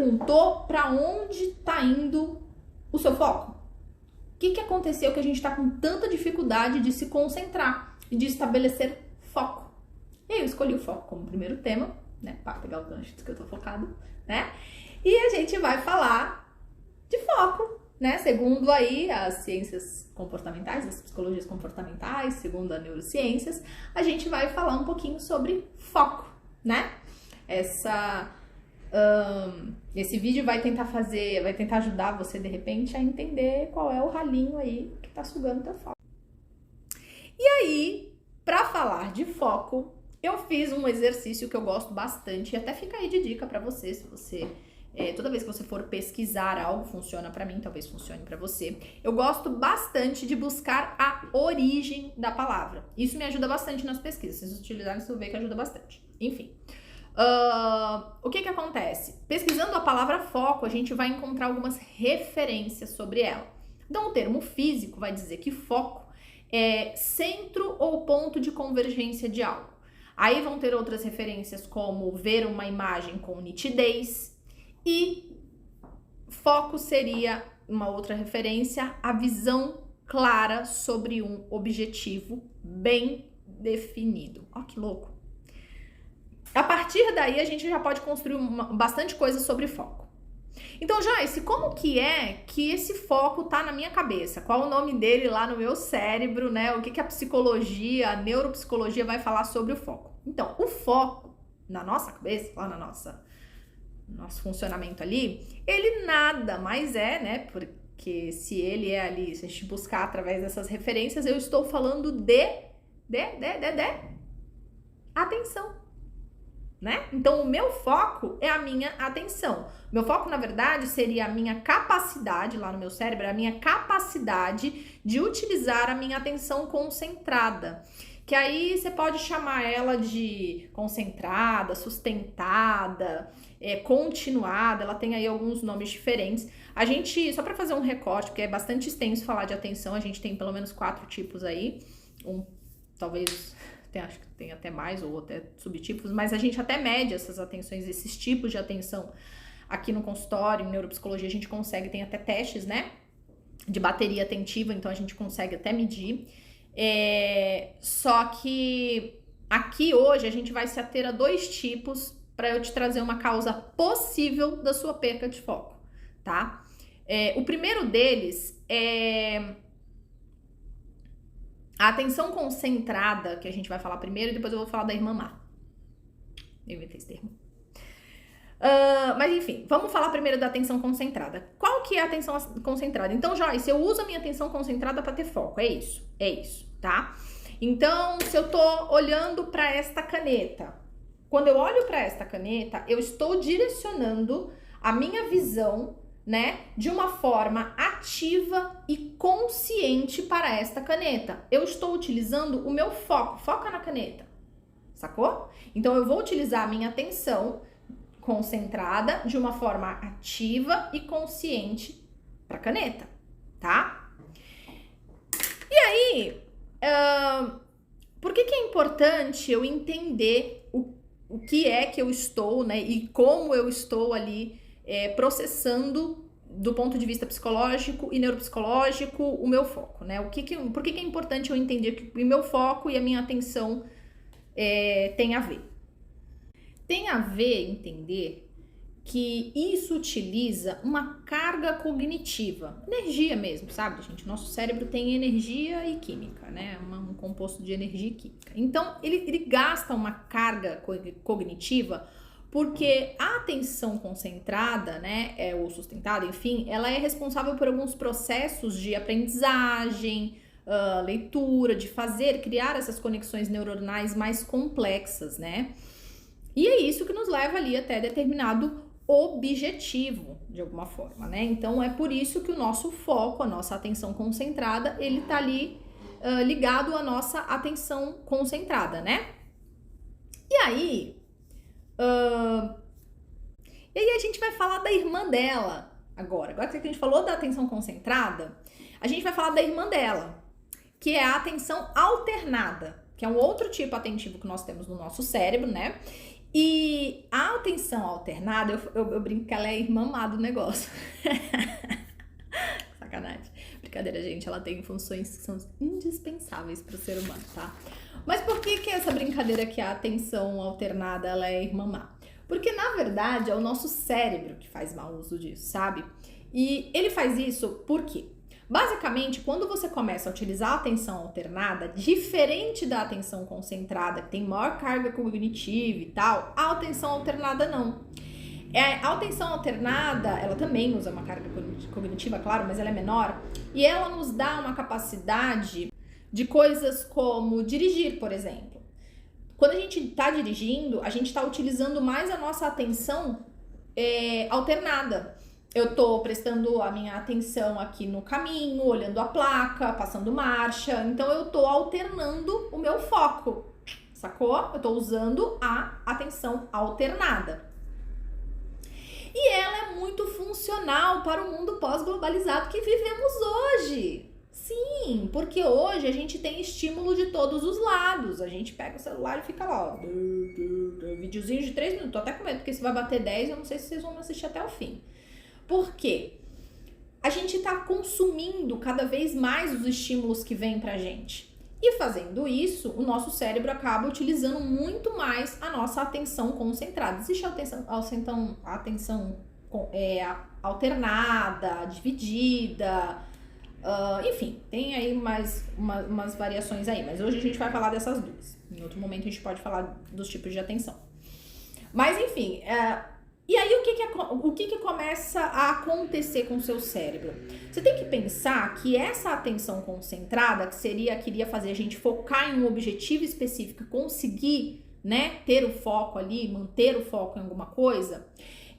perguntou para onde tá indo o seu foco? O que aconteceu que a gente tá com tanta dificuldade de se concentrar e de estabelecer foco? E aí eu escolhi o foco como primeiro tema, né, para pegar o gancho que eu tô focado, né? E a gente vai falar de foco, né? Segundo aí as ciências comportamentais, as psicologias comportamentais, segundo as neurociências, a gente vai falar um pouquinho sobre foco, né? Esse vídeo vai tentar ajudar você de repente a entender qual é o ralinho aí que tá sugando teu foco. E aí, para falar de foco, eu fiz um exercício que eu gosto bastante e até fica aí de dica para você, se você toda vez que você for pesquisar algo, funciona para mim, talvez funcione para você. Eu gosto bastante de buscar a origem da palavra. Isso me ajuda bastante nas pesquisas. Se vocês utilizarem, vocês vão ver que ajuda bastante. Enfim. O que acontece? Pesquisando a palavra foco, a gente vai encontrar algumas referências sobre ela. Então, o termo físico vai dizer que foco é centro ou ponto de convergência de algo. Aí vão ter outras referências como ver uma imagem com nitidez, e foco seria uma outra referência, a visão clara sobre um objetivo bem definido. Ó, que louco! A partir daí, a gente já pode construir bastante coisa sobre foco. Então, Joyce, como que é que esse foco tá na minha cabeça? Qual o nome dele lá no meu cérebro, né? O que a psicologia, a neuropsicologia vai falar sobre o foco? Então, o foco na nossa cabeça, lá na nosso funcionamento ali, ele nada mais é, né? Porque se ele é ali, se a gente buscar através dessas referências, eu estou falando de atenção, né? Então, o meu foco é a minha atenção. Meu foco, na verdade, seria a minha capacidade, lá no meu cérebro, a minha capacidade de utilizar a minha atenção concentrada. Que aí você pode chamar ela de concentrada, sustentada, continuada, ela tem aí alguns nomes diferentes. A gente, só para fazer um recorte, porque é bastante extenso falar de atenção, a gente tem pelo menos 4 tipos aí, talvez, acho que tem até mais ou até subtipos, mas a gente até mede essas atenções, esses tipos de atenção aqui no consultório, em neuropsicologia a gente consegue, tem até testes, né, de bateria atentiva, então a gente consegue até medir. Só que aqui hoje a gente vai se ater a 2 tipos para eu te trazer uma causa possível da sua perca de foco, tá? O primeiro deles é a atenção concentrada, que a gente vai falar primeiro, e depois eu vou falar da irmã má. Eu inventei esse termo. Mas enfim, vamos falar primeiro da atenção concentrada. Qual que é a atenção concentrada? Então, Joyce, eu uso a minha atenção concentrada para ter foco. É isso, tá? Então, se eu tô olhando para esta caneta, quando eu olho para esta caneta, eu estou direcionando a minha visão, né, de uma forma ativa e consciente para esta caneta. Eu estou utilizando o meu foco. Foca na caneta, sacou? Então, eu vou utilizar a minha atenção concentrada de uma forma ativa e consciente para a caneta, tá? E aí, por que é importante eu entender o que é que eu estou, né, e como eu estou ali processando do ponto de vista psicológico e neuropsicológico o meu foco, né? Por que é importante eu entender que o meu foco e a minha atenção tem a ver? Tem a ver entender que isso utiliza uma carga cognitiva, energia mesmo, sabe, gente? Nosso cérebro tem energia e química, né? Um composto de energia e química. Então, ele gasta uma carga cognitiva porque a atenção concentrada, né, ou sustentada, enfim, ela é responsável por alguns processos de aprendizagem, leitura, de criar essas conexões neuronais mais complexas, né? E é isso que nos leva ali até determinado objetivo, de alguma forma, né? Então, é por isso que o nosso foco, a nossa atenção concentrada, ele tá ali ligado à nossa atenção concentrada, né? E aí a gente vai falar da irmã dela agora. Agora que a gente falou da atenção concentrada, a gente vai falar da irmã dela, que é a atenção alternada, que é um outro tipo atentivo que nós temos no nosso cérebro, né? E a atenção alternada, eu brinco que ela é a irmã má do negócio. Sacanagem. Brincadeira, gente, ela tem funções que são indispensáveis para o ser humano, tá? Mas por que essa brincadeira que a atenção alternada ela é irmã má? Porque, na verdade, é o nosso cérebro que faz mau uso disso, sabe? E ele faz isso por quê? Basicamente, quando você começa a utilizar a atenção alternada, diferente da atenção concentrada, que tem maior carga cognitiva e tal, a atenção alternada não. A atenção alternada, ela também usa uma carga cognitiva, claro, mas ela é menor, e ela nos dá uma capacidade de coisas como dirigir, por exemplo. Quando a gente está dirigindo, a gente está utilizando mais a nossa atenção alternada. Eu tô prestando a minha atenção aqui no caminho, olhando a placa, passando marcha. Então, eu tô alternando o meu foco, sacou? Eu tô usando a atenção alternada. E ela é muito funcional para o mundo pós-globalizado que vivemos hoje. Sim, porque hoje a gente tem estímulo de todos os lados. A gente pega o celular e fica lá, ó. Videozinho de 3 minutos. Tô até com medo, porque se vai bater 10, eu não sei se vocês vão assistir até o fim. Por quê? A gente está consumindo cada vez mais os estímulos que vêm pra gente. E fazendo isso, o nosso cérebro acaba utilizando muito mais a nossa atenção concentrada. Existe a atenção alternada, dividida, enfim, tem aí umas variações aí. Mas hoje a gente vai falar dessas duas. Em outro momento a gente pode falar dos tipos de atenção. Mas enfim... E aí, o que começa a acontecer com o seu cérebro? Você tem que pensar que essa atenção concentrada, que iria fazer a gente focar em um objetivo específico, conseguir, né, ter o foco ali, manter o foco em alguma coisa,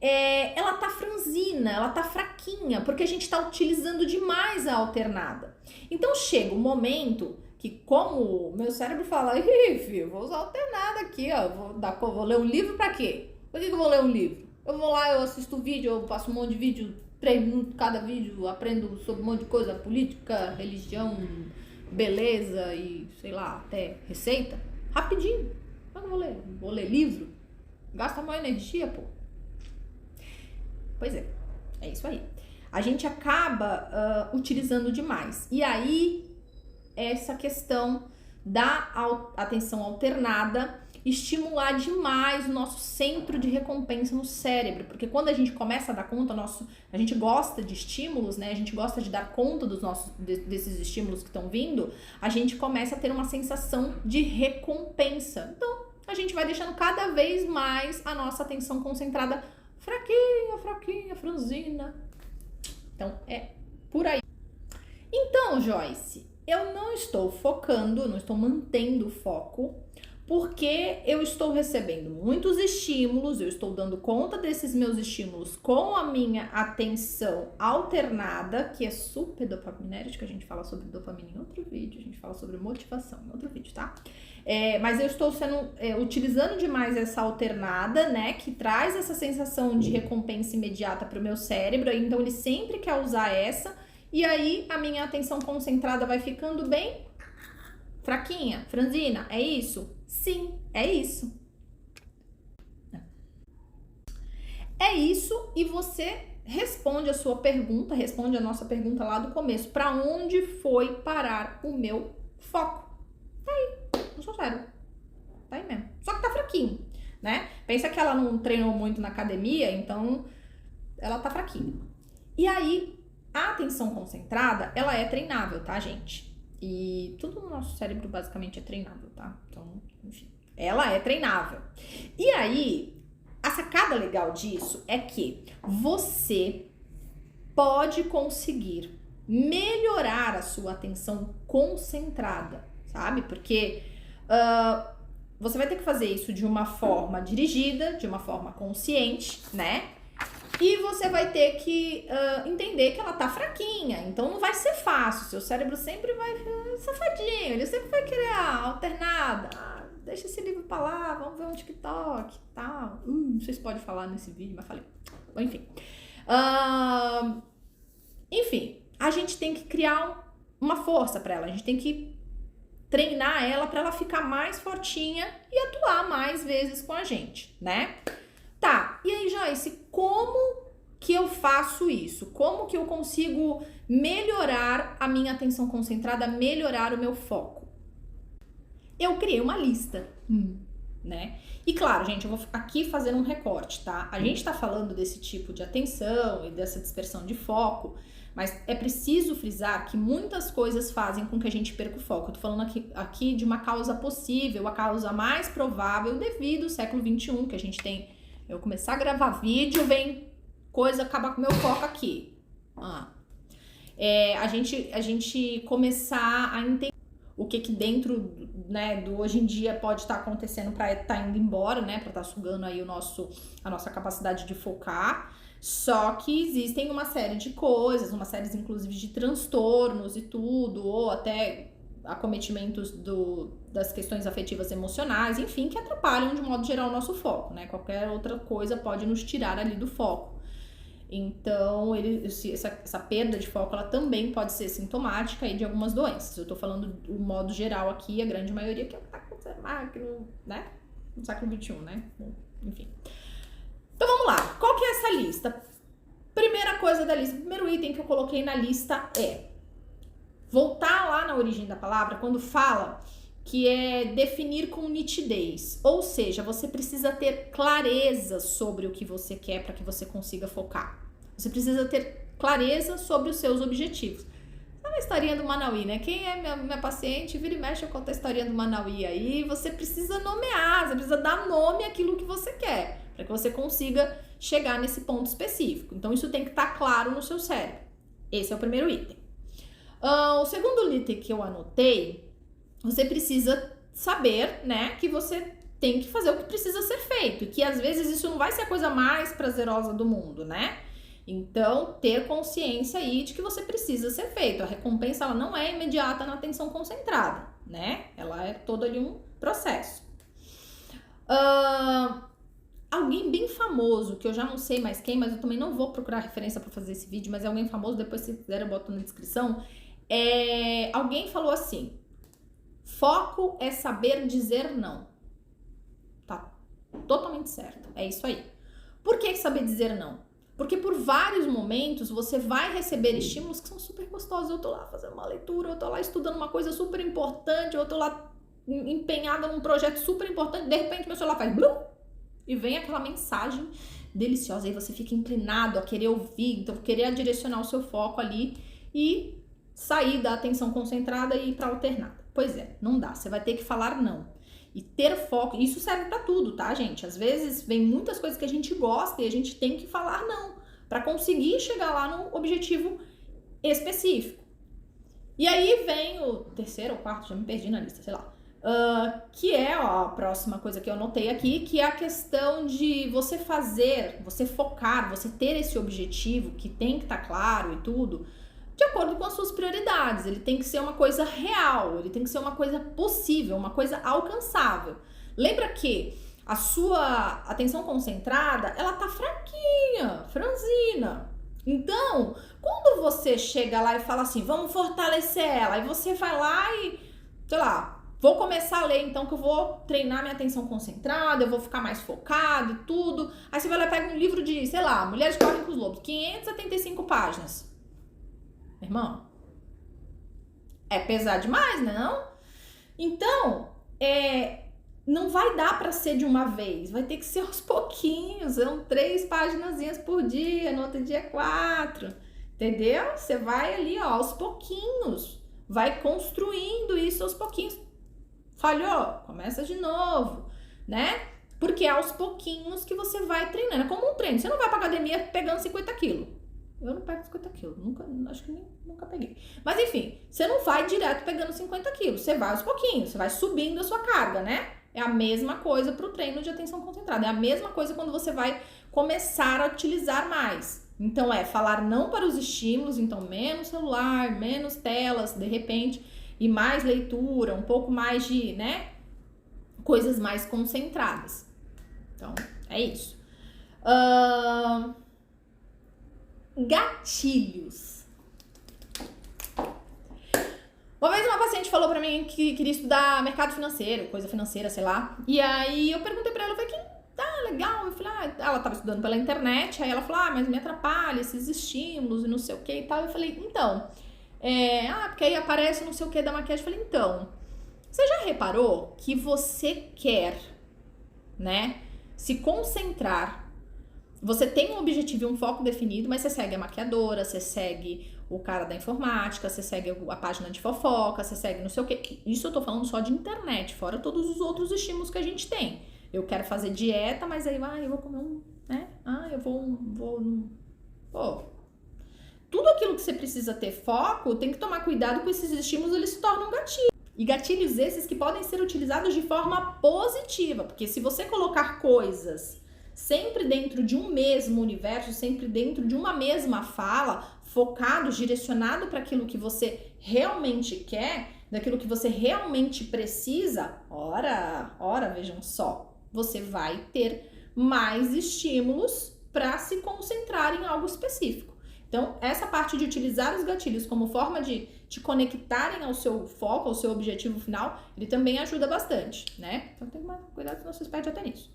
ela tá franzina, ela tá fraquinha, porque a gente tá utilizando demais a alternada. Então, chega um momento que, como o meu cérebro fala, filho, vou usar a alternada aqui, ó, vou ler um livro pra quê? Por que eu vou ler um livro? Eu vou lá, eu assisto vídeo, eu passo um monte de vídeo, 3 minutos cada vídeo, aprendo sobre um monte de coisa, política, religião, beleza e, sei lá, até receita. Rapidinho. Mas não vou ler. Vou ler livro. Gasta maior energia, pô. Pois é isso aí. A gente acaba utilizando demais. E aí, essa questão da atenção alternada estimular demais o nosso centro de recompensa no cérebro, porque quando a gente começa a dar conta, a gente gosta de estímulos, né? A gente gosta de dar conta desses estímulos que estão vindo, a gente começa a ter uma sensação de recompensa. Então, a gente vai deixando cada vez mais a nossa atenção concentrada fraquinha, franzina. Então, é por aí. Então, Joyce, eu não estou focando, não estou mantendo o foco, porque eu estou recebendo muitos estímulos, eu estou dando conta desses meus estímulos com a minha atenção alternada, que é super dopaminérgica, a gente fala sobre dopamina em outro vídeo, a gente fala sobre motivação em outro vídeo, tá? Mas eu estou utilizando demais essa alternada, né, que traz essa sensação de recompensa imediata para o meu cérebro, então ele sempre quer usar essa, e aí a minha atenção concentrada vai ficando bem fraquinha, franzina, é isso? Sim, é isso. É isso, e você responde a sua pergunta, responde a nossa pergunta lá do começo. Pra onde foi parar o meu foco? Tá aí, no seu cérebro. Tá aí mesmo. Só que tá fraquinho, né? Pensa que ela não treinou muito na academia, então ela tá fraquinha. E aí, a atenção concentrada, ela é treinável, tá, gente? E tudo no nosso cérebro basicamente é treinável, tá? Então, enfim, ela é treinável. E aí, a sacada legal disso é que você pode conseguir melhorar a sua atenção concentrada, sabe? Porque você vai ter que fazer isso de uma forma dirigida, de uma forma consciente, né? E você vai ter que entender que ela tá fraquinha, então não vai ser fácil. Seu cérebro sempre vai safadinho, ele sempre vai querer a alternada. Deixa esse livro pra lá, vamos ver um TikTok e tal. Não sei se pode falar nesse vídeo, mas falei. Enfim. Enfim, a gente tem que criar uma força pra ela, a gente tem que treinar ela para ela ficar mais fortinha e atuar mais vezes com a gente, né? Tá, e aí, Joyce, como que eu faço isso? Como que eu consigo melhorar a minha atenção concentrada, melhorar o meu foco? Eu criei uma lista, né? E claro, gente, eu vou aqui fazer um recorte, tá? A gente tá falando desse tipo de atenção e dessa dispersão de foco, mas é preciso frisar que muitas coisas fazem com que a gente perca o foco. Eu tô falando aqui de uma causa possível, a causa mais provável devido ao século XXI, que a gente tem. Eu começar a gravar vídeo, vem coisa acabar com o meu foco aqui. A gente começar a entender o que dentro, né, do hoje em dia pode estar acontecendo para estar indo embora, né, para estar sugando aí a nossa capacidade de focar. Só que existem uma série de coisas, uma série inclusive de transtornos e tudo, ou até acometimentos das questões afetivas emocionais, enfim, que atrapalham de modo geral o nosso foco, né? Qualquer outra coisa pode nos tirar ali do foco. Então, essa perda de foco, ela também pode ser sintomática aí de algumas doenças. Eu tô falando do modo geral aqui, a grande maioria que é o que tá acontecendo né? No século XXI, né? Enfim. Então, vamos lá. Qual que é essa lista? Primeira coisa da lista, o primeiro item que eu coloquei na lista é voltar lá na origem da palavra, quando fala que é definir com nitidez. Ou seja, você precisa ter clareza sobre o que você quer para que você consiga focar. Você precisa ter clareza sobre os seus objetivos. Sabe a historinha do Manauí, né? Quem é minha paciente, vira e mexe, eu conto a historinha do Manauí aí. Você precisa nomear, você precisa dar nome àquilo que você quer, para que você consiga chegar nesse ponto específico. Então, isso tem que estar claro no seu cérebro. Esse é o primeiro item. O segundo item que eu anotei, você precisa saber, né, que você tem que fazer o que precisa ser feito. E que às vezes isso não vai ser a coisa mais prazerosa do mundo, né? Então, ter consciência aí de que você precisa ser feito. A recompensa, ela não é imediata na atenção concentrada, né? Ela é todo ali um processo. Alguém bem famoso, que eu já não sei mais quem, mas eu também não vou procurar referência para fazer esse vídeo, mas é alguém famoso, depois se quiser eu boto na descrição. Alguém falou assim: foco é saber dizer não. Tá totalmente certo, é isso aí. Por que saber dizer não? Porque por vários momentos você vai receber estímulos que são super gostosos. Eu tô lá fazendo uma leitura, eu tô lá estudando uma coisa super importante, eu tô lá empenhada num projeto super importante, de repente meu celular faz blum, e vem aquela mensagem deliciosa, aí você fica inclinado a querer ouvir, então querer direcionar o seu foco ali e sair da atenção concentrada e ir para alternada. Pois é, não dá, você vai ter que falar não. E ter foco, isso serve para tudo, tá, gente? Às vezes vem muitas coisas que a gente gosta e a gente tem que falar não, para conseguir chegar lá no objetivo específico. E aí vem o terceiro ou quarto, já me perdi na lista, sei lá. Que é a próxima coisa que eu anotei aqui, que é a questão de você fazer, você focar, você ter esse objetivo que tem que estar claro e tudo, de acordo com as suas prioridades. Ele tem que ser uma coisa real, ele tem que ser uma coisa possível, uma coisa alcançável. Lembra que a sua atenção concentrada, ela tá fraquinha, franzina. Então, quando você chega lá e fala assim, vamos fortalecer ela, aí você vai lá e, sei lá, vou começar a ler, então, que eu vou treinar minha atenção concentrada, eu vou ficar mais focado e tudo. Aí você vai lá e pega um livro de, sei lá, Mulheres que Correm com os Lobos, 575 páginas. Irmão, é pesar demais, não? Então, não vai dar para ser de uma vez, vai ter que ser aos pouquinhos, são 3 paginazinhas por dia, no outro dia 4, entendeu? Você vai ali, ó, aos pouquinhos, vai construindo isso aos pouquinhos. Falhou? Começa de novo, né? Porque é aos pouquinhos que você vai treinando, é como um treino, você não vai pra academia pegando 50 quilos. Eu não pego 50 quilos, acho que nunca peguei. Mas enfim, você não vai direto pegando 50 quilos, você vai aos pouquinhos, você vai subindo a sua carga, né? É a mesma coisa pro treino de atenção concentrada, é a mesma coisa quando você vai começar a utilizar mais. Então falar não para os estímulos, então menos celular, menos telas, de repente, e mais leitura, um pouco mais de, né, coisas mais concentradas. Então, é isso. Gatilhos. Uma vez uma paciente paciente falou pra mim que queria estudar mercado financeiro, coisa financeira, sei lá. E aí eu perguntei pra ela, eu falei, legal. Eu falei, ela tava estudando pela internet, aí ela falou, mas me atrapalha esses estímulos e não sei o que e tal. Eu falei, então, porque aí aparece não sei o que da maquiagem. Eu falei, então, você já reparou que você quer, né, se concentrar, você tem um objetivo e um foco definido, mas você segue a maquiadora, você segue o cara da informática, você segue a página de fofoca, você segue não sei o que. Isso eu tô falando só de internet, fora todos os outros estímulos que a gente tem. Eu quero fazer dieta, mas aí, eu vou comer né? Eu Pô, tudo aquilo que você precisa ter foco, tem que tomar cuidado com esses estímulos, eles se tornam gatilhos. E gatilhos esses que podem ser utilizados de forma positiva, porque se você colocar coisas sempre dentro de um mesmo universo, sempre dentro de uma mesma fala, focado, direcionado para aquilo que você realmente quer, daquilo que você realmente precisa, ora, vejam só, você vai ter mais estímulos para se concentrar em algo específico. Então, essa parte de utilizar os gatilhos como forma de te conectarem ao seu foco, ao seu objetivo final, ele também ajuda bastante, né? Então, tem que tomar cuidado, senão vocês perdem até nisso.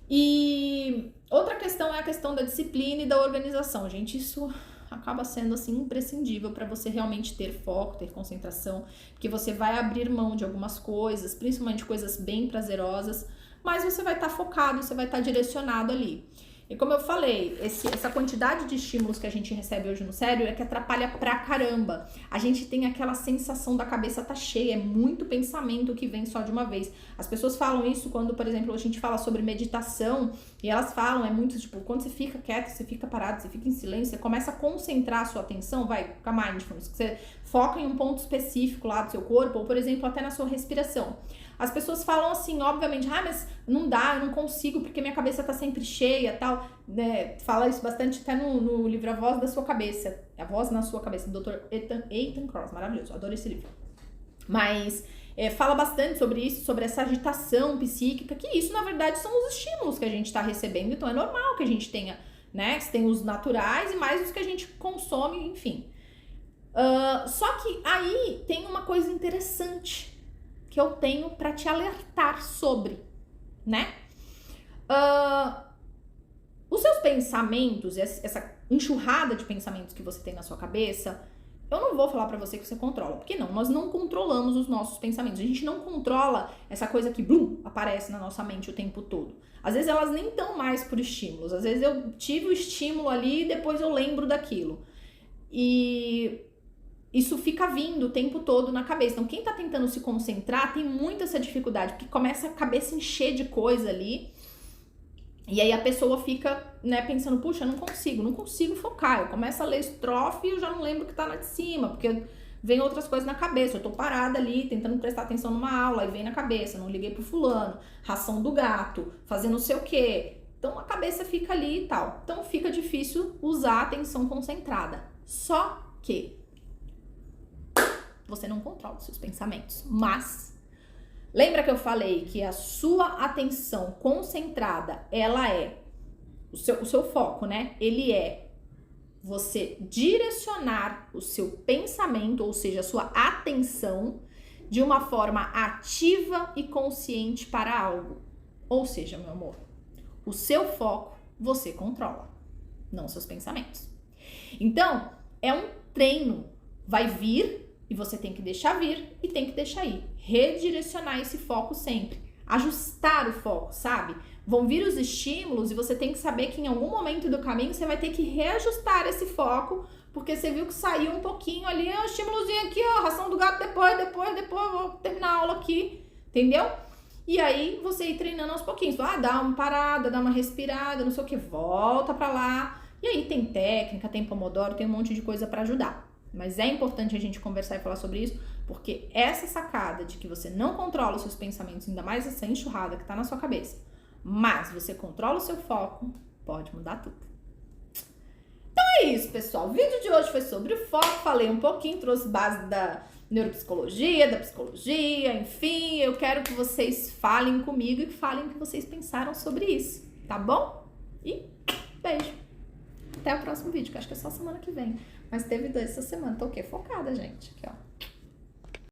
E outra questão é a questão da disciplina e da organização, gente. Isso acaba sendo assim imprescindível para você realmente ter foco, ter concentração, porque você vai abrir mão de algumas coisas, principalmente coisas bem prazerosas, mas você vai estar focado, você vai estar direcionado ali. E como eu falei, essa quantidade de estímulos que a gente recebe hoje no cérebro é que atrapalha pra caramba. A gente tem aquela sensação da cabeça tá cheia, é muito pensamento que vem só de uma vez. As pessoas falam isso quando, por exemplo, a gente fala sobre meditação, e elas falam, é muito tipo, quando você fica quieto, você fica parado, você fica em silêncio, você começa a concentrar a sua atenção, vai ficar mindfulness, você foca em um ponto específico lá do seu corpo, ou por exemplo, até na sua respiração. As pessoas falam assim, obviamente, mas não dá, eu não consigo porque minha cabeça tá sempre cheia, tal, né? Fala isso bastante até no livro A Voz da Sua Cabeça, A Voz na Sua Cabeça, do Dr. Ethan Kross, maravilhoso, adoro esse livro. Mas fala bastante sobre isso, sobre essa agitação psíquica, que isso, na verdade, são os estímulos que a gente tá recebendo, então é normal que a gente tenha, né, que tem os naturais e mais os que a gente consome, enfim. Só que aí tem uma coisa interessante que eu tenho para te alertar sobre, né? Os seus pensamentos, essa enxurrada de pensamentos que você tem na sua cabeça, eu não vou falar para você que você controla, porque não, nós não controlamos os nossos pensamentos, a gente não controla essa coisa que aparece na nossa mente o tempo todo. Às vezes elas nem estão mais por estímulos, às vezes eu tive o estímulo ali e depois eu lembro daquilo. E isso fica vindo o tempo todo na cabeça. Então, quem tá tentando se concentrar tem muito essa dificuldade, porque começa a cabeça encher de coisa ali, e aí a pessoa fica, né, pensando, puxa, eu não consigo focar. Eu começo a ler estrofe e eu já não lembro o que tá lá de cima, porque vem outras coisas na cabeça. Eu tô parada ali, tentando prestar atenção numa aula, e vem na cabeça, não liguei pro fulano, ração do gato, fazendo não sei o quê. Então, a cabeça fica ali e tal. Então, fica difícil usar a atenção concentrada. Só que você não controla os seus pensamentos, mas lembra que eu falei que a sua atenção concentrada, ela é o seu foco, né? Ele é você direcionar o seu pensamento, ou seja, a sua atenção de uma forma ativa e consciente para algo. Ou seja, meu amor, o seu foco você controla, não seus pensamentos. Então, é um treino, vai vir e você tem que deixar vir e tem que deixar ir. Redirecionar esse foco sempre. Ajustar o foco, sabe? Vão vir os estímulos e você tem que saber que em algum momento do caminho você vai ter que reajustar esse foco, porque você viu que saiu um pouquinho ali, um estímulozinho aqui, ração do gato depois, vou terminar a aula aqui, entendeu? E aí você ir treinando aos pouquinhos. Dá uma parada, dá uma respirada, não sei o que, volta pra lá. E aí tem técnica, tem Pomodoro, tem um monte de coisa pra ajudar. Mas é importante a gente conversar e falar sobre isso, porque essa sacada de que você não controla os seus pensamentos, ainda mais essa enxurrada que tá na sua cabeça, mas você controla o seu foco, pode mudar tudo. Então é isso, pessoal. O vídeo de hoje foi sobre o foco, falei um pouquinho, trouxe base da neuropsicologia, da psicologia, enfim, eu quero que vocês falem comigo e que falem o que vocês pensaram sobre isso, tá bom? E beijo! Até o próximo vídeo, que acho que é só semana que vem. Mas teve 2 essa semana. Tô o quê? Focada, gente. Aqui, ó.